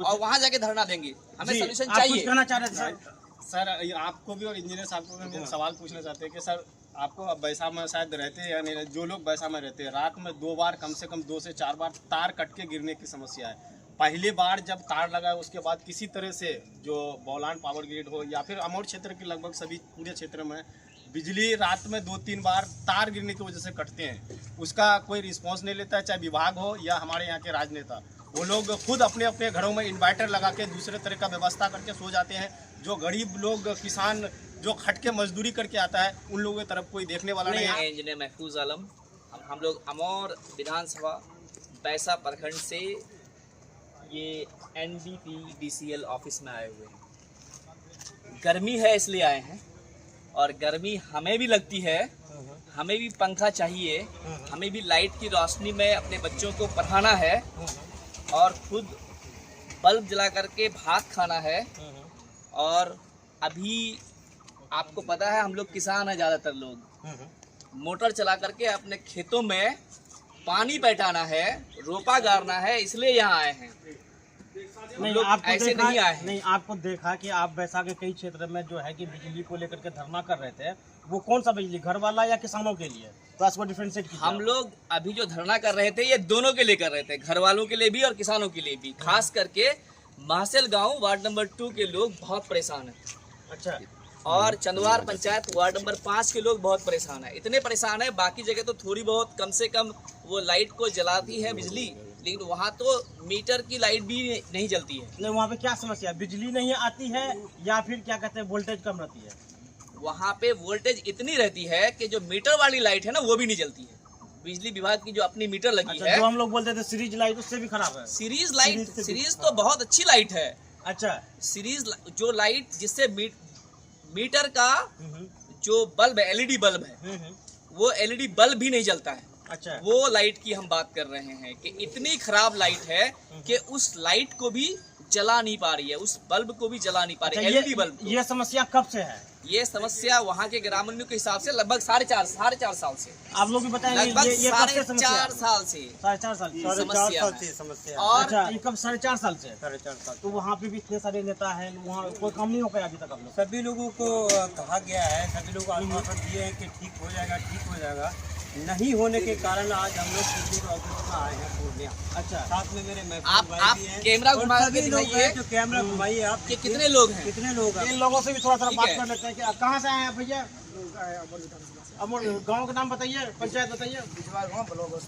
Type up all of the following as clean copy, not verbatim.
और वहाँ जाके धरना देंगे। हमें सोल्यूशन आप चाहिए। कुछ कहना चाह रहे थे सर, आपको भी और इंजीनियर साहब को भी हम सवाल पूछना चाहते हैं कि सर आपको अब बैसा में शायद रहते हैं या नहीं, जो लोग बैसा में रहते हैं रात में 2 बार कम से कम 2 से 4 बार तार कट के गिरने की समस्या है। पहली बार जब तार लगा है उसके बाद किसी तरह से जो बौलान पावर ग्रिड हो या फिर अमौर क्षेत्र के लगभग सभी पूरे क्षेत्र में बिजली रात में 2-3 बार तार गिरने की वजह से कटते हैं, उसका कोई रिस्पॉन्स नहीं लेता है, चाहे विभाग हो या हमारे यहाँ के राजनेता। वो लोग खुद अपने अपने घरों में इन्वर्टर लगा के दूसरे तरह का व्यवस्था करके सो जाते हैं। जो गरीब लोग, किसान जो खट के मजदूरी करके आता है, उन लोगों की तरफ कोई देखने वाला नहीं है। इंजीनियर महफूज आलम, हम लोग अमौर विधानसभा बैसा प्रखंड से ये NBPDCL ऑफिस में आए हुए हैं। गर्मी है इसलिए आए हैं, और गर्मी हमें भी लगती है, हमें भी पंखा चाहिए, हमें भी लाइट की रोशनी में अपने बच्चों को पढ़ाना है और खुद बल्ब जला करके भात खाना है। और अभी आपको पता है हम लोग किसान हैं, ज़्यादातर लोग मोटर चला करके अपने खेतों में पानी बैठाना है, रोपा गाड़ना है, इसलिए यहाँ आए हैं। नहीं, लोग आपको ऐसे देखा, नहीं आए हैं। नहीं आपको देखा कि आप बैसा के कई क्षेत्र में जो है कि बिजली को लेकर के धरना कर रहे थे, वो कौन सा बिजली, घर वाला या किसानों के लिए? तो इसको डिफरेंशिएट कीजिए। हम लोग अभी जो धरना कर रहे थे ये दोनों के लिए कर रहे थे, घर वालों के लिए भी और किसानों के लिए भी। खास करके महसेल गांव वार्ड नंबर 2 के लोग बहुत परेशान हैं। अच्छा, और चंदवार पंचायत वार्ड नंबर 5 के लोग बहुत परेशान हैं। इतने परेशान है, बाकी जगह तो थोड़ी बहुत कम से कम वो लाइट को जलाती है बिजली, लेकिन वहाँ तो मीटर की लाइट भी नहीं जलती है। नहीं वहाँ पे क्या समस्या है? बिजली नहीं आती है या फिर क्या कहते हैं वोल्टेज कम रहती है? वहाँ पे वोल्टेज इतनी रहती है कि जो मीटर वाली लाइट है ना वो भी नहीं जलती है। बिजली विभाग की जो अपनी मीटर लगी अच्छा, है, जो हम लोग बोलते थे सीरीज लाइट, उससे भी खराब है। सीरीज लाइट, से भी- सीरीज तो बहुत अच्छी लाइट है। अच्छा, सीरीज जो लाइट जिससे मीटर का जो बल्ब है, LED बल्ब है, वो LED बल्ब भी नहीं जलता है। अच्छा, वो लाइट की हम बात कर रहे हैं कि इतनी खराब लाइट है कि उस लाइट को भी जला नहीं पा रही है, उस बल्ब को भी जला नहीं पा रही है, अच्छा, LED बल्ब को। ये समस्या कब से है? ये समस्या वहाँ के ग्रामीणों के हिसाब से लगभग साढ़े चार साल से, आप लोग भी बताएंगे लगभग ये कब से 4.5 समस्या है? साल से 4.5 साल से। समस्या है। और और अच्छा, ये कब 4.5 साल से? 4.5 साल। तो वहाँ पे भी इतने सारे नेता हैं, वहाँ कोई काम नहीं हो पाया अभी तक? आप लोग सभी लोगों को कहा गया है, सभी लोग आश्वासन दिए हैं कि ठीक हो जाएगा, ठीक हो जाएगा। नहीं होने के कारण आज हम लोग बिजली ऑफिस में आए हैं पूर्णिया। अच्छा, साथ में मेरे महफूज आप भाई भी हैं। कैमरा और घुमा के सभी लोग दिखाइए हैं जो कैमरा घुमाइए आप कि कितने लोग हैं। कितने लोग हैं। इन लोगों से भी थोड़ा ठीक बात है। कर लेते हैं कि कहाँ से आए हैं भैया? अमर गांव का नाम बताइए, पंचायत बताइए,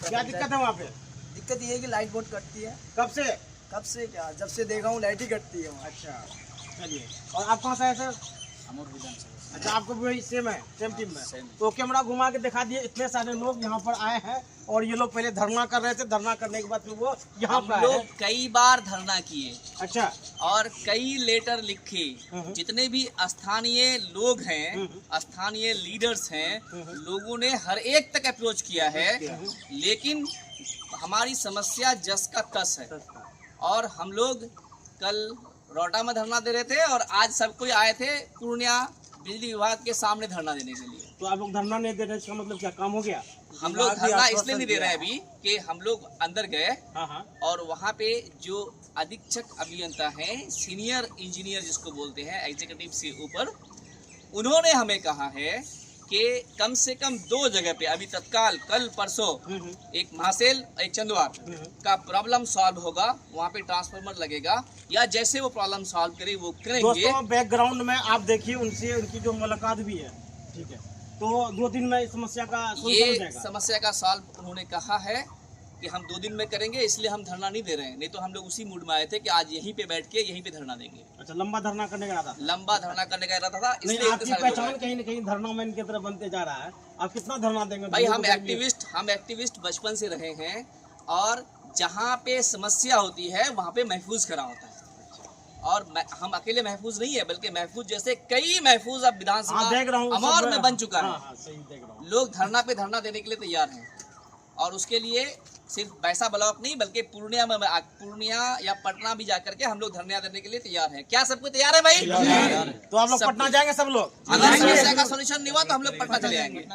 क्या दिक्कत है वहाँ पे? दिक्कत ये है कि लाइट बहुत कटती है। कब से? कब से क्या, जब से देखा हूँ लाइट ही कटती है। अच्छा, चलिए। और आप कहाँ से आए सर? अच्छा, आपको भी वही सेम है, सेम टीम में। तो कैमरा घुमा के दिखा दिए, इतने सारे लोग यहाँ पर आए हैं और ये लोग पहले धरना कर रहे थे, धरना करने के बाद फिर वो यहाँ हम पर आए लोग हैं। कई बार धरना किए अच्छा, और कई लेटर लिखे। जितने भी स्थानीय लोग हैं, स्थानीय लीडर्स हैं, लोगों ने हर एक तक अप्रोच किया है, लेकिन हमारी समस्या जस का तस है। और हम लोग कल रोटा में धरना दे रहे थे और आज सब कोई आए थे पूर्णिया बिजली विभाग के सामने धरना देने के लिए। तो आप लोग धरना नहीं दे रहे, इसका मतलब क्या काम हो गया? हम लोग धरना इसलिए नहीं दे रहे हैं अभी कि हम लोग अंदर गए हाँ हाँ, और वहाँ पे जो अधीक्षक अभियंता हैं, सीनियर इंजीनियर जिसको बोलते हैं, एग्जीक्यूटिव से ऊपर, उन्होंने हमें कहा है कि कम से कम 2 जगह पे अभी तत्काल कल परसों एक महसेल एक चंदवार का प्रॉब्लम सॉल्व होगा, वहाँ पे ट्रांसफार्मर लगेगा या जैसे वो प्रॉब्लम सॉल्व करे वो करेंगे। दोस्तों बैकग्राउंड में आप देखिए उनसे, उनकी जो मुलाकात भी है, ठीक है। तो 2 दिन में इस समस्या का सोल्यूशन हो ये जाएगा। समस्या का सॉल्व उन्होंने कहा है कि हम 2 दिन में करेंगे, इसलिए हम धरना नहीं दे रहे हैं। नहीं तो हम लोग उसी मूड में आए थे कि आज यहीं पे बैठ के यहीं पे धरना देंगे। अच्छा, लंबा धरना करने का इरादा? लंबा धरना करने का इरादा था, नहीं, इसलिए आपकी इतने सारे लोग पहचान आए। कहीं न कहीं धरना मैन की तरफ बनते जा रहा है। आप कितना धरना देंगे? भाई हम गर्मी में? एक्टिविस्ट बचपन से रहे हैं और जहाँ पे समस्या होती है वहाँ पे महफूज खड़ा होता है। और हम अकेले महफूज नहीं है, बल्कि महफूज जैसे कई महफूज अब हाँ, देख रहा विधानसभा हूँ, अमौर सब- में बन चुका हाँ, है। हाँ, सही देख रहा हूँ। लोग धरना पे धरना देने के लिए तैयार हैं और उसके लिए सिर्फ बैसा ब्लॉक नहीं बल्कि पूर्णिया में, पूर्णिया या पटना भी जाकर के हम लोग धरना देने के लिए तैयार हैं। क्या सबको तैयार है भाई? तो आप लोग सब पटना जाएंगे सब लोग? अगर समस्या का सोल्यूशन नहीं हुआ तो हम लोग पटना चले आएंगे।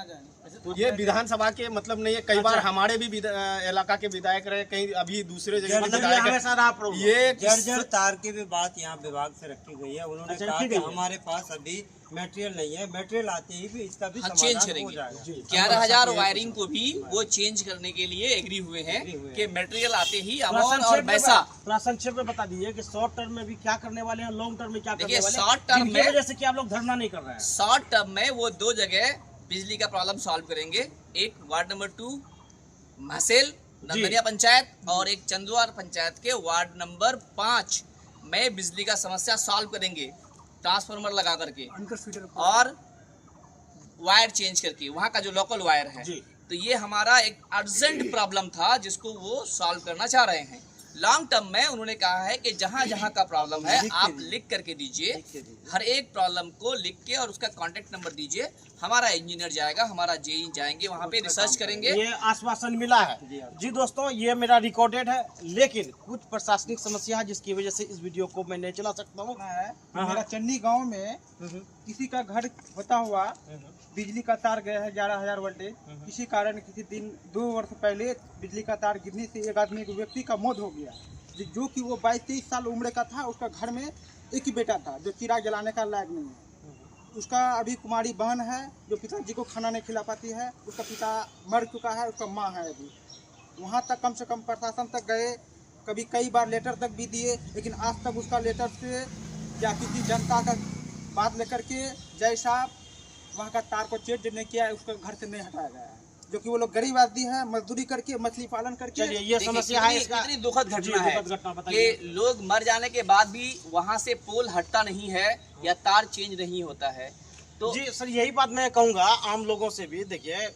तो ये विधानसभा के मतलब नहीं है। कई बार हमारे भी इलाका के विधायक रहे, कहीं अभी दूसरे जगह मतलब ये विधायक हमेशा रहा प्रॉब्लम। ये जर्जर तार की भी बात यहाँ विभाग से रखी गई है। उन्होंने अच्छा, कहा रखी कि गई है। हमारे पास अभी मटेरियल नहीं है, मटेरियल आते ही भी इसका भी हाँ, चेंज समाधान हो करेंगे। जाएगा। 11,000 वायरिंग को भी वो चेंज करने के लिए एग्री हुए हैं कि मटेरियल आते ही थोड़ा अमौर और संक्षेप में बैसा। थोड़ा संक्षेप में बता दीजिए कि शॉर्ट टर्म में भी क्या करने वाले हैं, लॉन्ग टर्म में क्या करने देखिए, वाले हैं, शॉर्ट टर्म जिनकी में- वजह से कि आप लोग धरना नहीं कर रहे हैं। शॉर्ट टर्म में वो 2 जगह बिजली का प्रॉब्लम सॉल्व करेंगे। एक वार्ड नंबर 2 महसेल नंदनिया पंचायत और एक चंदवार पंचायत के वार्ड नंबर 5 में बिजली का समस्या सॉल्व करेंगे, ट्रांसफार्मर लगा करके और वायर चेंज करके, वहाँ का जो लोकल वायर है। जी। तो ये हमारा एक अर्जेंट प्रॉब्लम था जिसको वो सॉल्व करना चाह रहे हैं। लॉन्ग टर्म में उन्होंने कहा है कि जहाँ जहाँ का प्रॉब्लम है आप लिख करके दीजिए, हर एक प्रॉब्लम को लिख के और उसका कॉन्टेक्ट नंबर दीजिए। हमारा इंजीनियर जाएगा, हमारा जेई जाएंगे, वहाँ पे रिसर्च करेंगे। ये आश्वासन मिला है। जी दोस्तों, ये मेरा रिकॉर्डेड है, लेकिन कुछ प्रशासनिक समस्या है जिसकी वजह से इस वीडियो को मैं नहीं चला सकता हूँ। मेरा चन्नी गांव में किसी का घर होता हुआ बिजली का तार गया है 11,000 वोल्टेज। किसी कारण किसी दिन 2 वर्ष पहले बिजली का तार गिरने से एक आदमी, एक व्यक्ति का मौत हो गया, जो कि वो 22-23 साल उम्र का था। उसका घर में एक ही बेटा था जो चिराग जलाने का लायक नहीं है। उसका अभी कुमारी बहन है जो पिताजी को खाना नहीं खिला पाती है। उसका पिता मर चुका है, उसका माँ है अभी। वहाँ तक कम से कम प्रशासन तक गए, कभी कई बार लेटर तक भी दिए, लेकिन आज तक उसका लेटर से या किसी जनता का बात लेकर के जय साहब वहाँ का तार को चेंज नहीं किया है, उसको घर से नहीं हटाया गया है। जो कि वो लोग गरीब आदमी है, मजदूरी करके, मछली पालन करके। चलिए, ये समस्या है इसका। कितनी दुखद जी, घटना है दुखद घटना बताइए। कि लोग मर जाने के बाद भी वहाँ से पोल हटता नहीं है या तार चेंज नहीं होता है। तो जी सर, यही बात मैं कहूँगा आम लोगों से भी। देखिए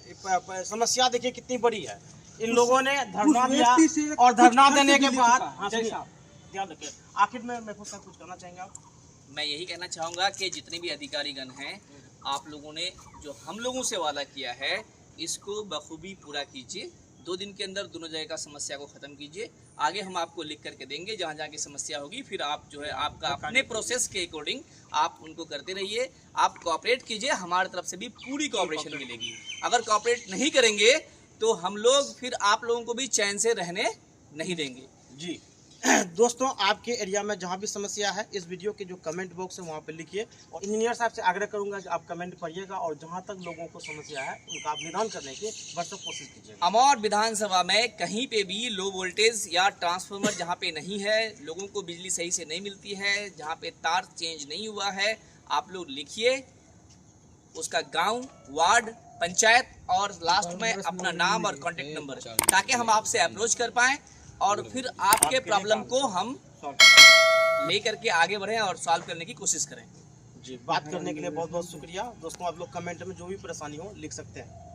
समस्या देखिए कितनी बड़ी है। इन लोगों ने धरना दिया व्यक्ति से और धरना कुछ देने के खर्च भी बाद, ले चुका है। हाँ जय सुनिए, साहब। ध्यान रखिए। आखिर में मैं कुछ कहना चाहेंगे आप? मैं यही कहना चाहूँगा कि जितने भी अधिकारीगण हैं, आप लोगों ने जो हम लोगों से वादा किया है इसको बखूबी पूरा कीजिए। 2 दिन के अंदर दोनों जगह का समस्या को ख़त्म कीजिए। आगे हम आपको लिख करके देंगे जहाँ जहाँ की समस्या होगी, फिर आप जो है आपका अपने प्रोसेस के अकॉर्डिंग आप उनको करते रहिए। आप कोऑपरेट कीजिए, हमारी तरफ से भी पूरी कोऑपरेशन मिलेगी। अगर कोऑपरेट नहीं करेंगे तो हम लोग फिर आप लोगों को भी चैन से रहने नहीं देंगे। जी दोस्तों, आपके एरिया में जहाँ भी समस्या है इस वीडियो के जो कमेंट बॉक्स है वहाँ पे लिखिए, और इंजीनियर साहब से आग्रह करूंगा कि आप कमेंट पढ़िएगा और जहाँ तक लोगों को समस्या है उनका आप निदान करने की भरसक कोशिश कीजिएगा। अमौर विधानसभा में कहीं पे भी लो वोल्टेज या ट्रांसफार्मर जहाँ पे नहीं है, लोगों को बिजली सही से नहीं मिलती है, जहाँ पे तार चेंज नहीं हुआ है, आप लोग लिखिए उसका गांव, वार्ड, पंचायत और लास्ट में अपना नाम और कॉन्टेक्ट नंबर, ताकि हम आपसे अप्रोच कर पाएं और फिर आपके प्रॉब्लम को हम लेकर के आगे बढ़ें और सॉल्व करने की कोशिश करें। जी, बात करने के लिए बहुत बहुत शुक्रिया दोस्तों। आप लोग कमेंट में जो भी परेशानी हो लिख सकते हैं।